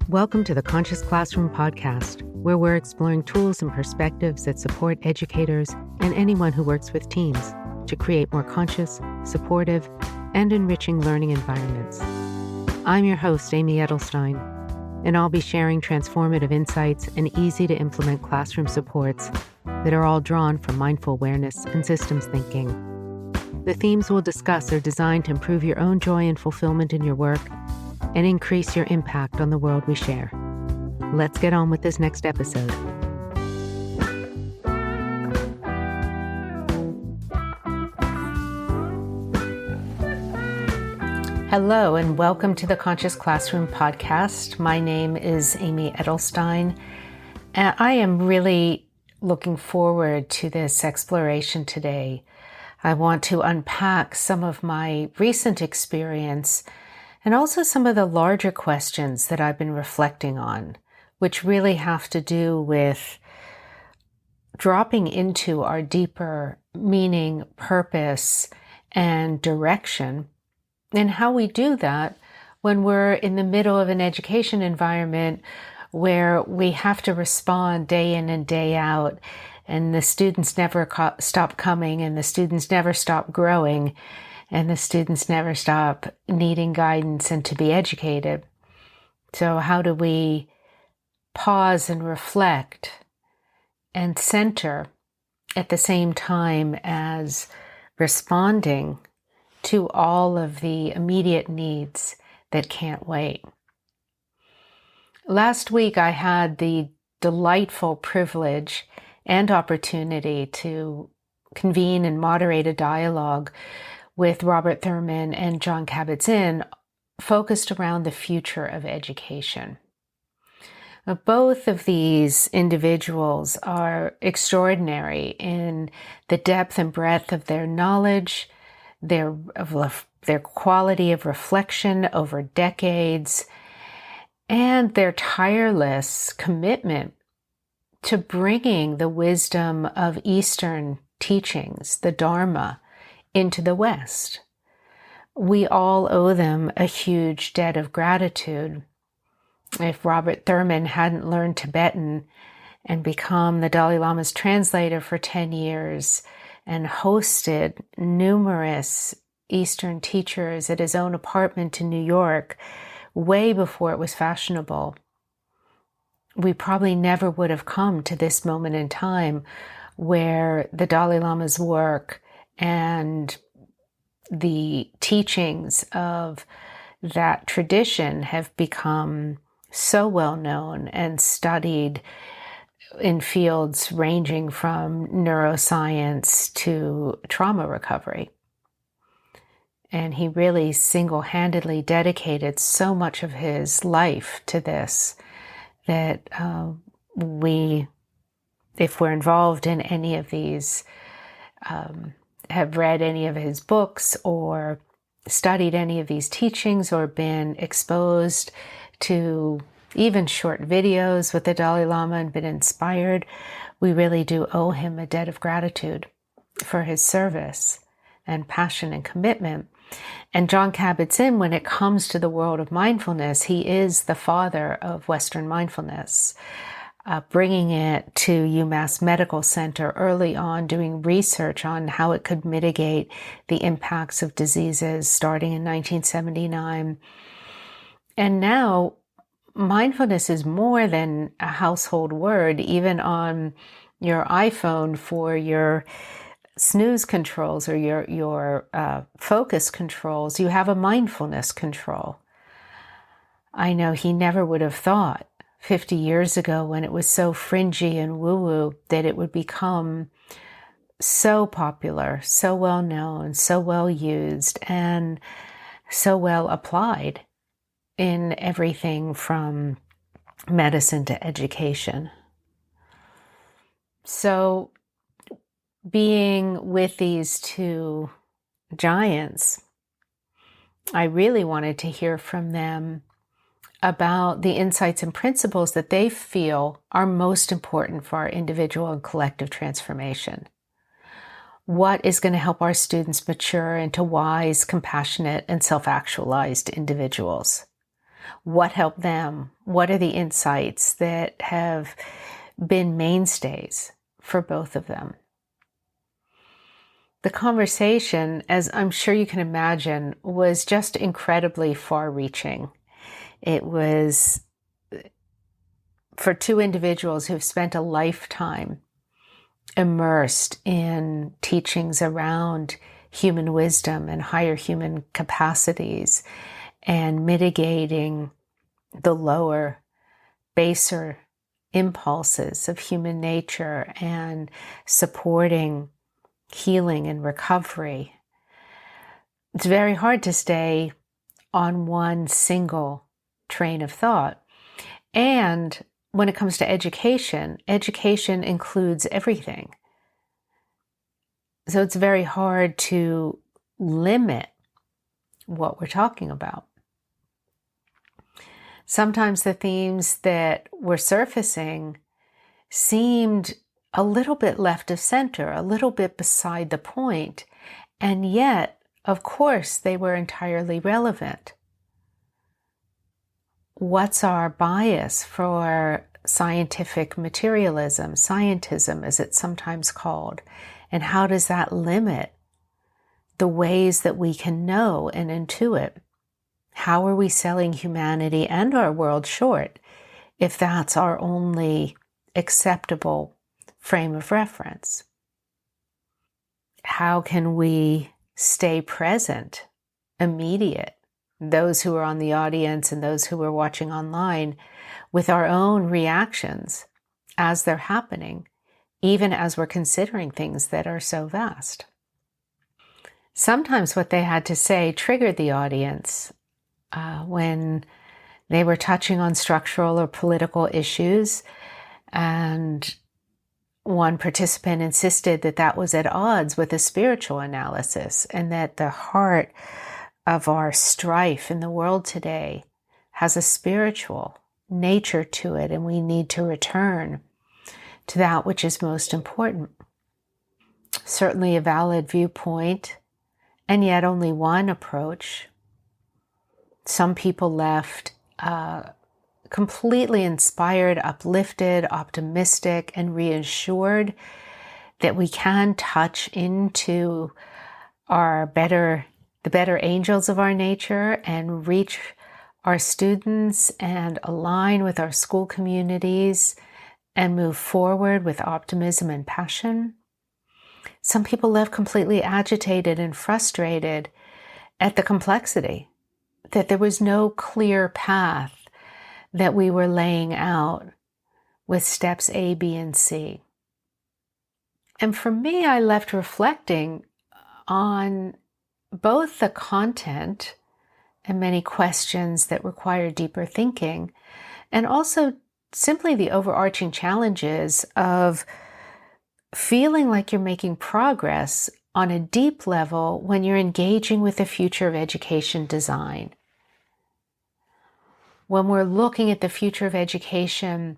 Welcome to the Conscious Classroom podcast, where we're exploring tools and perspectives that support educators and anyone who works with teams to create more conscious, supportive, and enriching learning environments. I'm your host, Amy Edelstein, and I'll be sharing transformative insights and easy-to-implement classroom supports that are all drawn from mindful awareness and systems thinking. The themes we'll discuss are designed to improve your own joy and fulfillment in your work and increase your impact on the world we share. Let's get on with this next episode. Hello, and welcome to the Conscious Classroom podcast. My name is Amy Edelstein, and I am really looking forward to this exploration today. I want to unpack some of my recent experience and also some of the larger questions that I've been reflecting on, which really have to do with dropping into our deeper meaning, purpose, and direction, and how we do that when we're in the middle of an education environment where we have to respond day in and day out, and the students never stop coming, and the students never stop growing, and the students never stop needing guidance and to be educated. So how do we pause and reflect and center at the same time as responding to all of the immediate needs that can't wait? Last week, I had the delightful privilege and opportunity to convene and moderate a dialogue with Robert Thurman and Jon Kabat-Zinn focused around the future of education. Both of these individuals are extraordinary in the depth and breadth of their knowledge, their quality of reflection over decades, and their tireless commitment to bringing the wisdom of Eastern teachings, the Dharma, into the West. We all owe them a huge debt of gratitude. If Robert Thurman hadn't learned Tibetan and become the Dalai Lama's translator for 10 years and hosted numerous Eastern teachers at his own apartment in New York way before it was fashionable, we probably never would have come to this moment in time where the Dalai Lama's work and the teachings of that tradition have become so well known and studied in fields ranging from neuroscience to trauma recovery. And he really single-handedly dedicated so much of his life to this that if we're involved in any of these, have read any of his books or studied any of these teachings or been exposed to even short videos with the Dalai Lama and been inspired, we really do owe him a debt of gratitude for his service and passion and commitment. And Jon Kabat-Zinn, when it comes to the world of mindfulness, he is the father of Western mindfulness. Bringing it to UMass Medical Center early on, doing research on how it could mitigate the impacts of diseases starting in 1979. And now mindfulness is more than a household word, even on your iPhone for your snooze controls or your focus controls. You have a mindfulness control. I know he never would have thought 50 years ago, when it was so fringy and woo-woo, that it would become so popular, so well known, so well used, and so well applied in everything from medicine to education. So being with these two giants, I really wanted to hear from them about the insights and principles that they feel are most important for our individual and collective transformation. What is going to help our students mature into wise, compassionate, and self-actualized individuals? What helped them? What are the insights that have been mainstays for both of them? The conversation, as I'm sure you can imagine, was just incredibly far-reaching. It was for two individuals who've spent a lifetime immersed in teachings around human wisdom and higher human capacities and mitigating the lower, baser impulses of human nature and supporting healing and recovery. It's very hard to stay on one single train of thought. And when it comes to education, education includes everything. So it's very hard to limit what we're talking about. Sometimes the themes that were surfacing seemed a little bit left of center, a little bit beside the point, and yet, of course, they were entirely relevant. What's our bias for scientific materialism, scientism as it's sometimes called, and how does that limit the ways that we can know and intuit? How are we selling humanity and our world short if that's our only acceptable frame of reference? How can we stay present, immediate, those who are on the audience and those who are watching online, with our own reactions as they're happening, even as we're considering things that are so vast? Sometimes what they had to say triggered the audience when they were touching on structural or political issues, and one participant insisted that that was at odds with a spiritual analysis, and that the heart of our strife in the world today has a spiritual nature to it, and we need to return to that which is most important. Certainly a valid viewpoint, and yet only one approach. Some people left completely inspired, uplifted, optimistic, and reassured that we can touch into the better angels of our nature and reach our students and align with our school communities and move forward with optimism and passion. Some people left completely agitated and frustrated at the complexity, that there was no clear path that we were laying out with steps A, B, and C. And for me, I left reflecting on both the content and many questions that require deeper thinking, and also simply the overarching challenges of feeling like you're making progress on a deep level when you're engaging with the future of education design. When we're looking at the future of education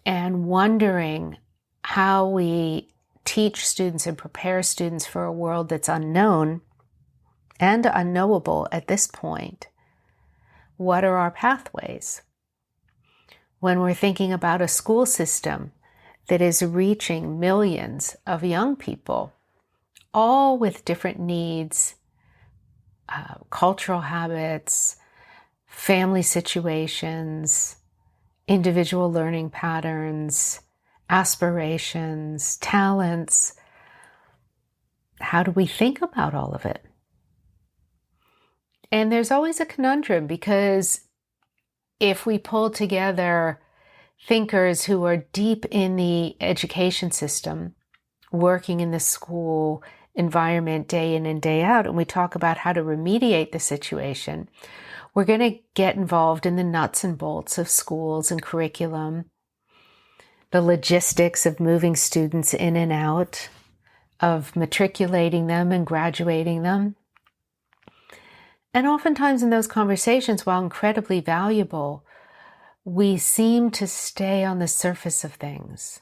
and wondering how we teach students and prepare students for a world that's unknown and unknowable at this point, what are our pathways? When we're thinking about a school system that is reaching millions of young people, all with different needs, cultural habits, family situations, individual learning patterns, aspirations, talents. How do we think about all of it? And there's always a conundrum, because if we pull together thinkers who are deep in the education system, working in the school environment day in and day out, and we talk about how to remediate the situation, we're going to get involved in the nuts and bolts of schools and curriculum, the logistics of moving students in and out, of matriculating them and graduating them. And oftentimes in those conversations, while incredibly valuable, we seem to stay on the surface of things.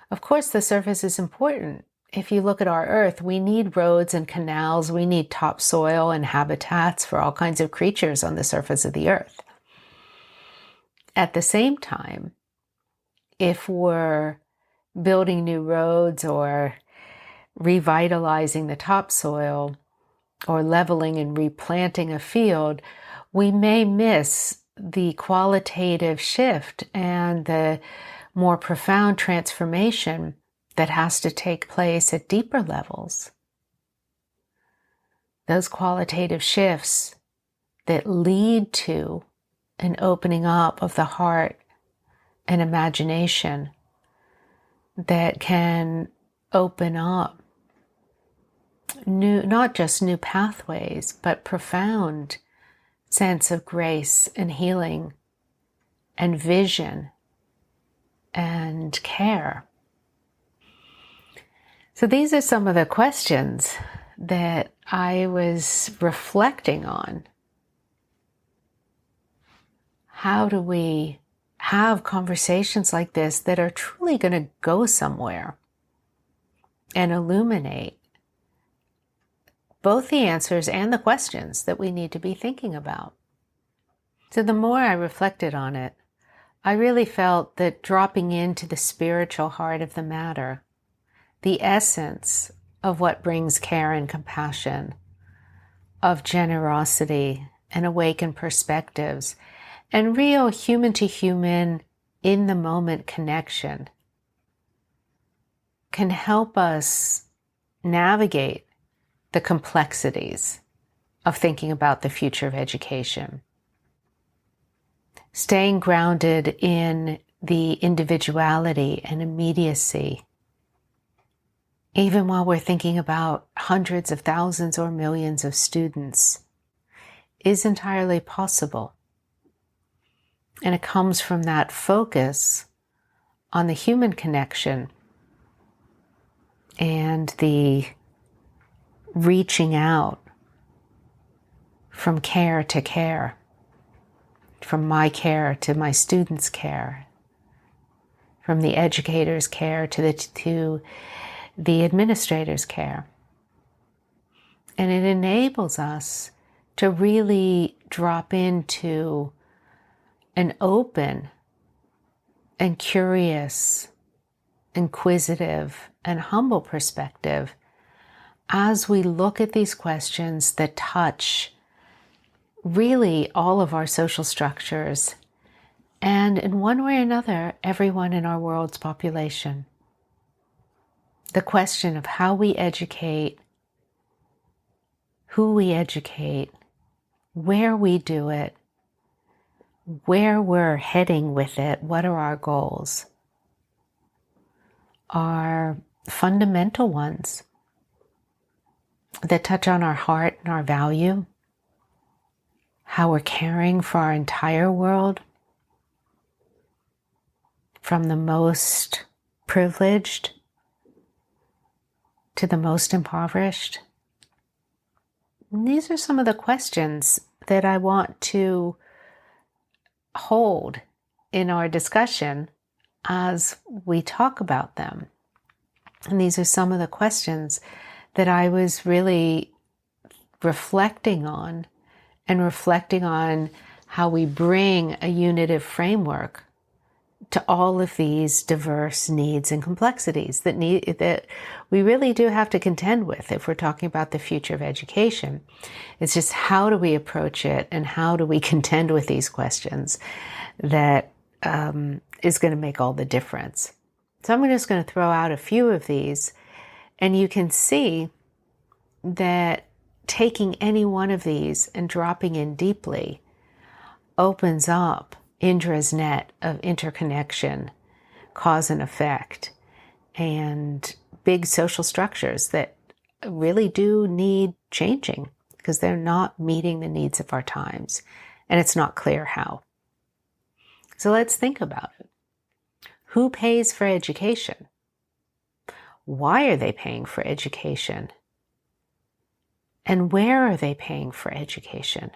Of course, the surface is important. if you look at our earth, we need roads and canals, we need topsoil and habitats for all kinds of creatures on the surface of the earth. At the same time, if we're building new roads or revitalizing the topsoil or leveling and replanting a field, we may miss the qualitative shift and the more profound transformation that has to take place at deeper levels. Those qualitative shifts that lead to an opening up of the heart and imagination that can open up new, not just new pathways, but profound sense of grace and healing and vision and care. So these are some of the questions that I was reflecting on. How do we have conversations like this that are truly going to go somewhere and illuminate both the answers and the questions that we need to be thinking about? So the more I reflected on it, I really felt that dropping into the spiritual heart of the matter, the essence of what brings care and compassion, of generosity and awakened perspectives, and real human-to-human, in-the-moment connection can help us navigate the complexities of thinking about the future of education. Staying grounded in the individuality and immediacy, even while we're thinking about hundreds of thousands or millions of students, is entirely possible. And it comes from that focus on the human connection and the reaching out from care to care, from my care to my students' care, from the educator's care to the administrator's care. And it enables us to really drop into an open and curious, inquisitive, and humble perspective as we look at these questions that touch really all of our social structures and, in one way or another, everyone in our world's population. The question of how we educate, who we educate, where we do it, where we're heading with it, what are our goals, are fundamental ones that touch on our heart and our value, how we're caring for our entire world, from the most privileged to the most impoverished. And these are some of the questions that I want to hold in our discussion as we talk about them. And these are some of the questions that I was really reflecting on how we bring a unitive framework to all of these diverse needs and complexities that we really do have to contend with if we're talking about the future of education. It's just, how do we approach it and how do we contend with these questions that is going to make all the difference. So I'm just going to throw out a few of these, and you can see that taking any one of these and dropping in deeply opens up Indra's net of interconnection, cause and effect, and big social structures that really do need changing because they're not meeting the needs of our times, and it's not clear how. So let's think about it. Who pays for education? Why are they paying for education? And where are they paying for education?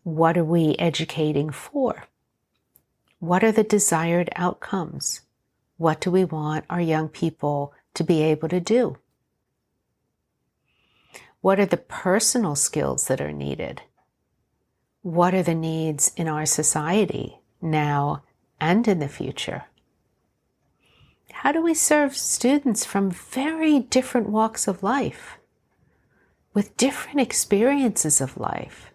What are we educating for? What are the desired outcomes? What do we want our young people to be able to do? What are the personal skills that are needed? What are the needs in our society now and in the future? How do we serve students from very different walks of life, with different experiences of life,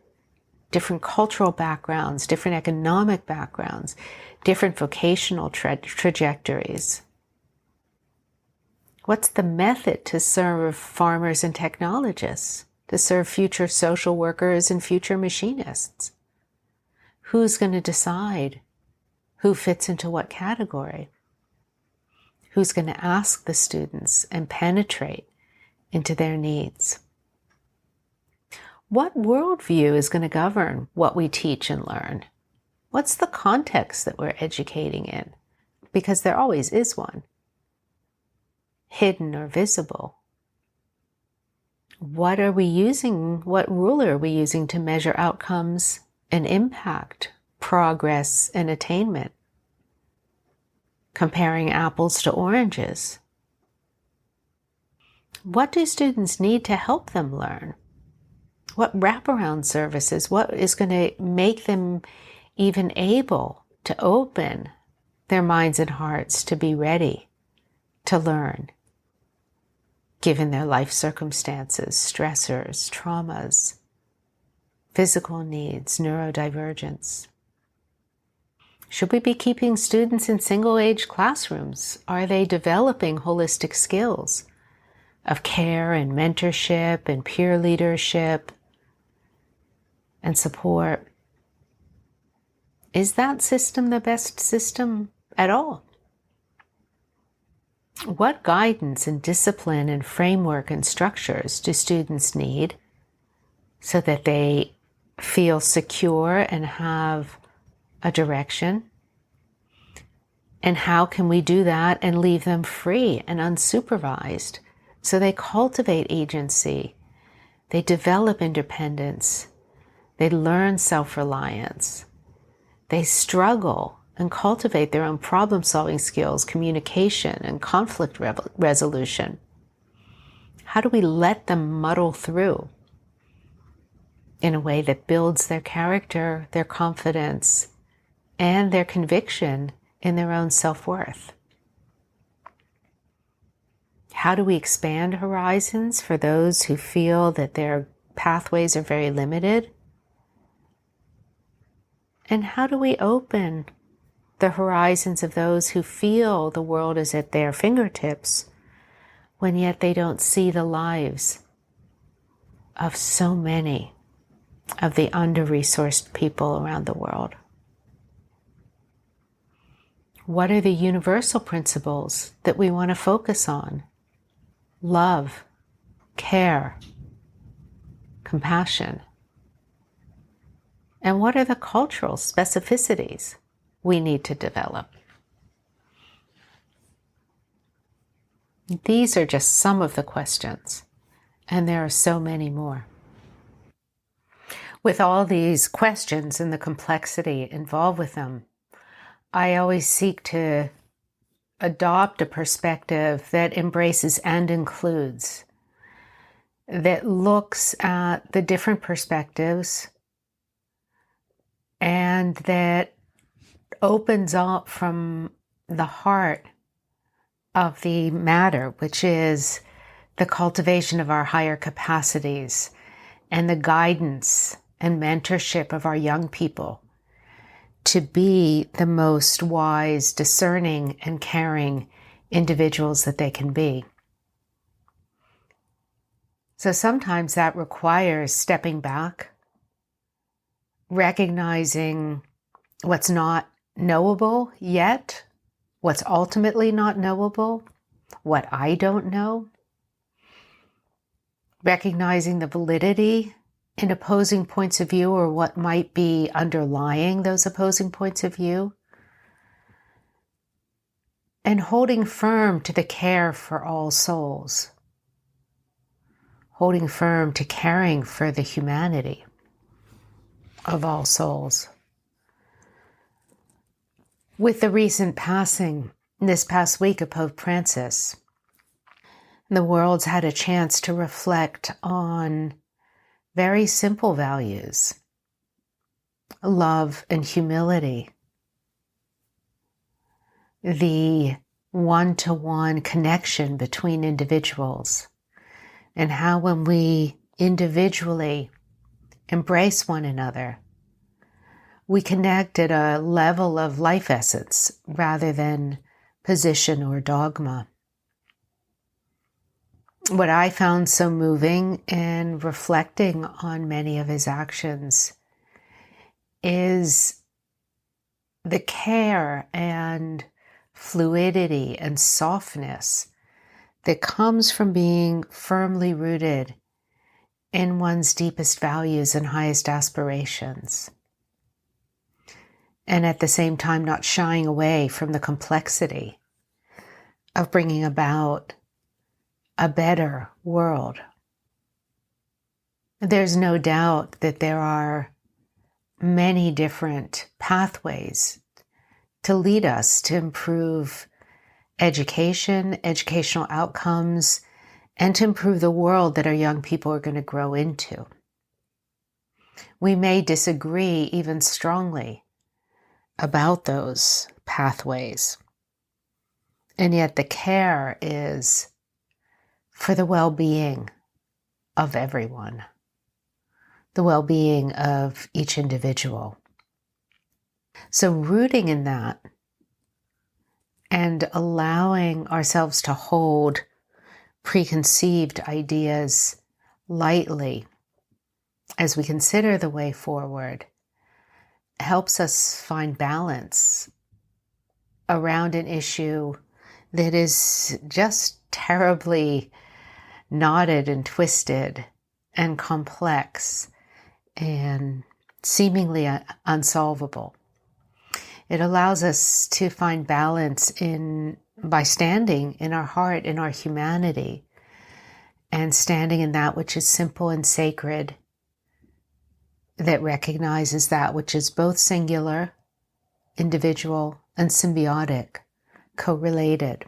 different cultural backgrounds, different economic backgrounds, different vocational trajectories? What's the method to serve farmers and technologists, to serve future social workers and future machinists? Who's going to decide who fits into what category? Who's going to ask the students and penetrate into their needs? What worldview is going to govern what we teach and learn? What's the context that we're educating in? Because there always is one, hidden or visible. What are we using? What ruler are we using to measure outcomes and impact, progress and attainment? Comparing apples to oranges. What do students need to help them learn? What wraparound services? What is going to make them even able to open their minds and hearts to be ready to learn, given their life circumstances, stressors, traumas, physical needs, neurodivergence? Should we be keeping students in single-age classrooms? Are they developing holistic skills of care and mentorship and peer leadership and support? Is that system the best system at all? What guidance and discipline and framework and structures do students need so that they feel secure and have a direction? And how can we do that and leave them free and unsupervised so they cultivate agency, they develop independence, they learn self-reliance, they struggle and cultivate their own problem-solving skills, communication, and conflict resolution? How do we let them muddle through in a way that builds their character, their confidence, and their conviction in their own self-worth? How do we expand horizons for those who feel that their pathways are very limited? And how do we open the horizons of those who feel the world is at their fingertips, when yet they don't see the lives of so many of the under-resourced people around the world? What are the universal principles that we want to focus on? Love, care, compassion. And what are the cultural specificities we need to develop? These are just some of the questions, and there are so many more. With all these questions and the complexity involved with them, I always seek to adopt a perspective that embraces and includes, that looks at the different perspectives and that opens up from the heart of the matter, which is the cultivation of our higher capacities and the guidance and mentorship of our young people to be the most wise, discerning, and caring individuals that they can be. So sometimes that requires stepping back, recognizing what's not knowable yet, what's ultimately not knowable, what I don't know, recognizing the validity in opposing points of view or what might be underlying those opposing points of view, and holding firm to the care for all souls, holding firm to caring for the humanity of all souls. With the recent passing this past week of Pope Francis, The world's had a chance to reflect on very simple values: love and humility, the one-to-one connection between individuals, and how when we individually embrace one another, we connect at a level of life essence rather than position or dogma. What I found so moving in reflecting on many of his actions is the care and fluidity and softness that comes from being firmly rooted in one's deepest values and highest aspirations. And at the same time, not shying away from the complexity of bringing about a better world. There's no doubt that there are many different pathways to lead us to improve education, educational outcomes, and to improve the world that our young people are going to grow into. We may disagree even strongly about those pathways, and yet the care is for the well-being of everyone, the well-being of each individual. So rooting in that and allowing ourselves to hold preconceived ideas lightly as we consider the way forward helps us find balance around an issue that is just terribly knotted and twisted and complex and seemingly unsolvable. It allows us to find balance by standing in our heart, in our humanity, and standing in that which is simple and sacred, that recognizes that which is both singular, individual, and symbiotic, co-related.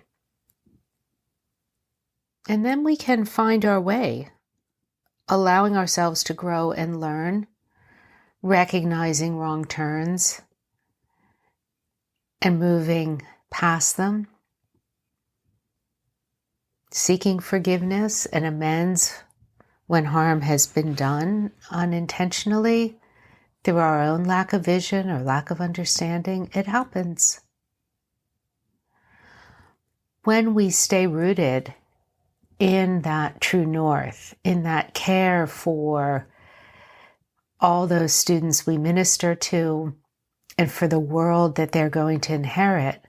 And then we can find our way, allowing ourselves to grow and learn, recognizing wrong turns, and moving past them, seeking forgiveness and amends when harm has been done unintentionally through our own lack of vision or lack of understanding. It happens. When we stay rooted in that true north, in that care for all those students we minister to and for the world that they're going to inherit,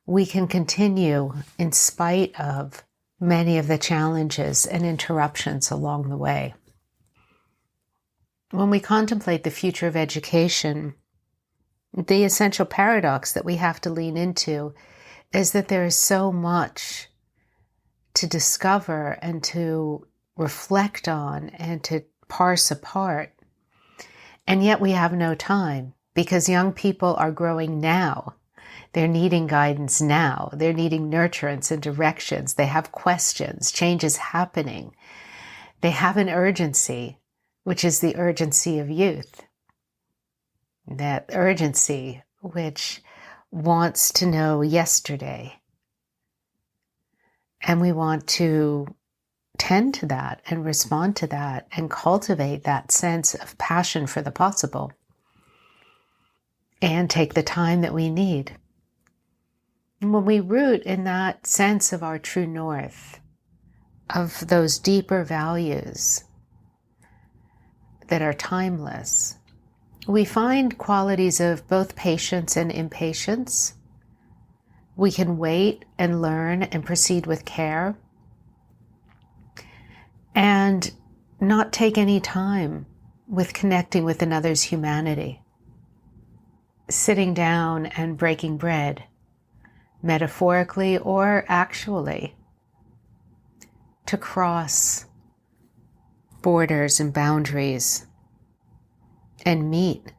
we can continue in spite of many of the challenges and interruptions along the way. When we contemplate the future of education, the essential paradox that we have to lean into is that there is so much to discover and to reflect on and to parse apart. And yet we have no time because young people are growing now. They're needing guidance now. They're needing nurturance and directions. They have questions. Change is happening. They have an urgency, which is the urgency of youth. That urgency which wants to know yesterday. And we want to tend to that and respond to that and cultivate that sense of passion for the possible and take the time that we need. And when we root in that sense of our true north, of those deeper values that are timeless, we find qualities of both patience and impatience. We can wait and learn and proceed with care and not take any time with connecting with another's humanity. Sitting down and breaking bread, metaphorically or actually, to cross borders and boundaries and meet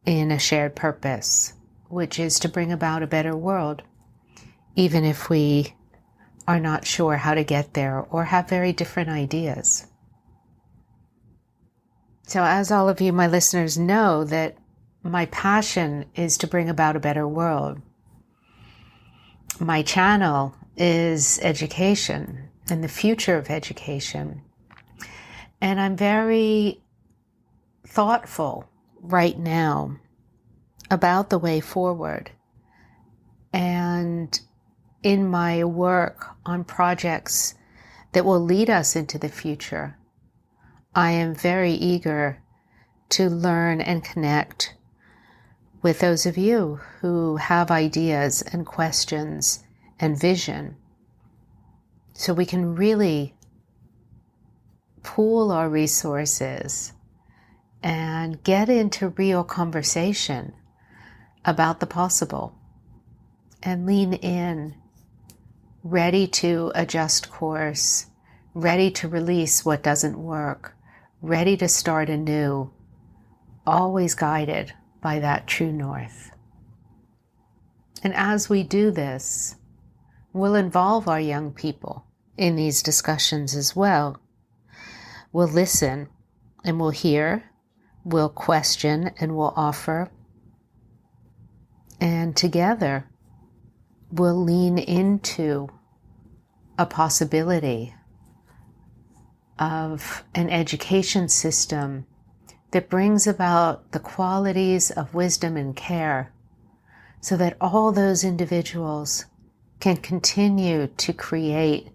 in a shared purpose, which is to bring about a better world, even if we are not sure how to get there or have very different ideas. So as all of you, my listeners, know that my passion is to bring about a better world. My channel is education and the future of education. And I'm very thoughtful right now about the way forward. And in my work on projects that will lead us into the future, I am very eager to learn and connect with those of you who have ideas and questions and vision, so we can really pool our resources and get into real conversation about the possible and lean in, ready to adjust course, ready to release what doesn't work, ready to start anew, always guided by that true north. And as we do this, we'll involve our young people in these discussions as well. We'll listen and we'll hear, we'll question and we'll offer. And together, we'll lean into a possibility of an education system that brings about the qualities of wisdom and care so that all those individuals can continue to create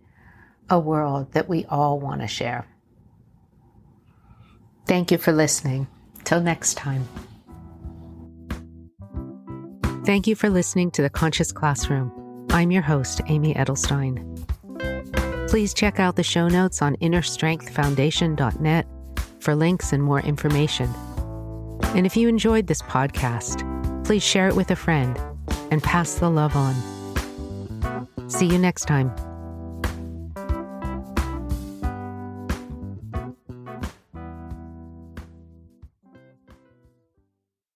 a world that we all want to share. Thank you for listening. Till next time. Thank you for listening to The Conscious Classroom. I'm your host, Amy Edelstein. Please check out the show notes on innerstrengthfoundation.net for links and more information. And if you enjoyed this podcast, please share it with a friend and pass the love on. See you next time.